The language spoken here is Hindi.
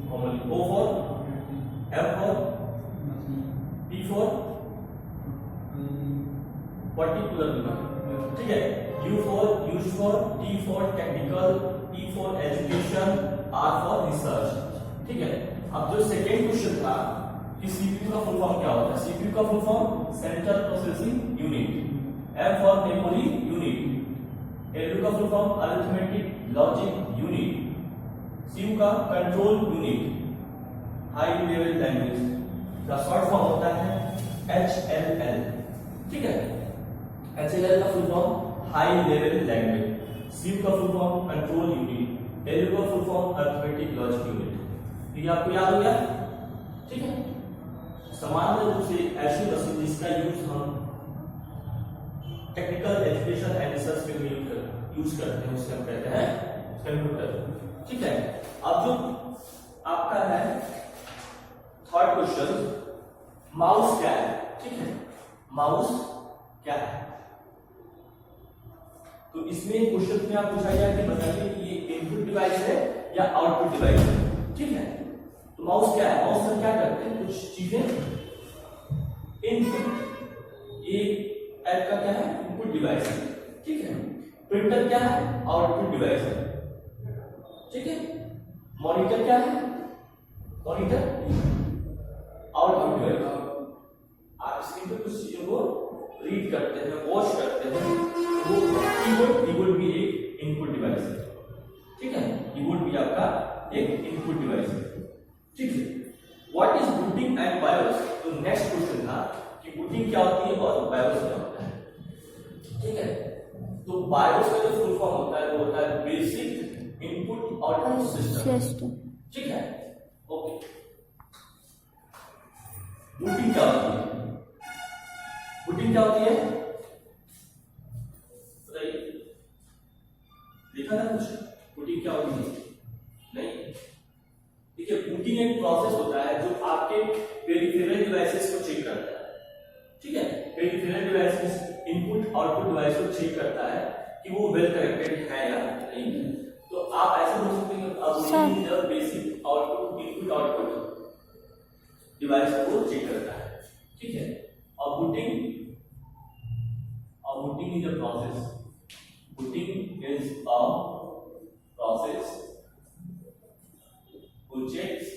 normally. O for M for P for particular demand, ठीक है. U for use for, T for technical, E for education, R for research, ठीक है. अब जो सेकेंड क्वेश्चन था कि सीपीयू का फुल फॉर्म क्या होता है. सीपीयू का full form central processing unit. M for memory unit. LU का full form arithmetic logic unit. CU का control unit, high level language का शॉर्ट फॉर्म होता है HLL, ठीक है. HLL का full form high level language. CU का full form control unit. LU का full form arithmetic logic unit. ये आपको याद हो गया, ठीक है. सामान्य रूप से ऐसी मशीन जिसका यूज हम टेक्निकल एजुकेशन एंड रिसर्च के लिए यूज करते हैं उसे हम कहते हैं कंप्यूटर, ठीक है. अब जो आपका है थर्ड क्वेश्चन, माउस क्या है, ठीक है. माउस क्या है. तो इसमें क्वेश्चन में आप पूछा गया कि बताइए कि ये इनपुट डिवाइस है या आउटपुट डिवाइस है, ठीक है. तो माउस क्या है. माउस हम क्या करते हैं, कुछ चीजें इनपुट, ये ऐप का क्या है, इनपुट डिवाइस है, ठीक है. प्रिंटर क्या है, आउटपुट डिवाइस है, ठीक है. मॉनिटर क्या है, मॉनिटर आउटपुट डिवाइस. आप स्क्रीन पे कुछ चीजों को रीड करते हैं, वॉच करते हैं. वो कीबोर्ड भी एक इनपुट डिवाइस है, ठीक है. कीबोर्ड भी आपका एक इनपुट डिवाइस है, ठीक है. What is booting and BIOS. तो नेक्स्ट क्वेश्चन था कि बूटिंग क्या होती है और बायोस क्या होता है, ठीक है. तो बायोस का जो फुल फॉर्म होता है वो होता है बेसिक इनपुट आउटपुट सिस्टम, ठीक है. ओके. बूटिंग क्या होती है, बूटिंग क्या होती है बताइए. देखा ना कुछ, बूटिंग क्या होती है, नहीं. ठीक है. बूटिंग एक प्रोसेस होता है जो आपके पेरिफेरल डिवाइसेस को चेक करता है, ठीक है. Peripheral devices input output device को चेक करता है कि वो वेल कनेक्टेड है या नहीं है. तो आप ऐसे बोल सकते हैं कि basic output input output device को चेक करता है, ठीक है. और booting is a process. Booting is a process who checks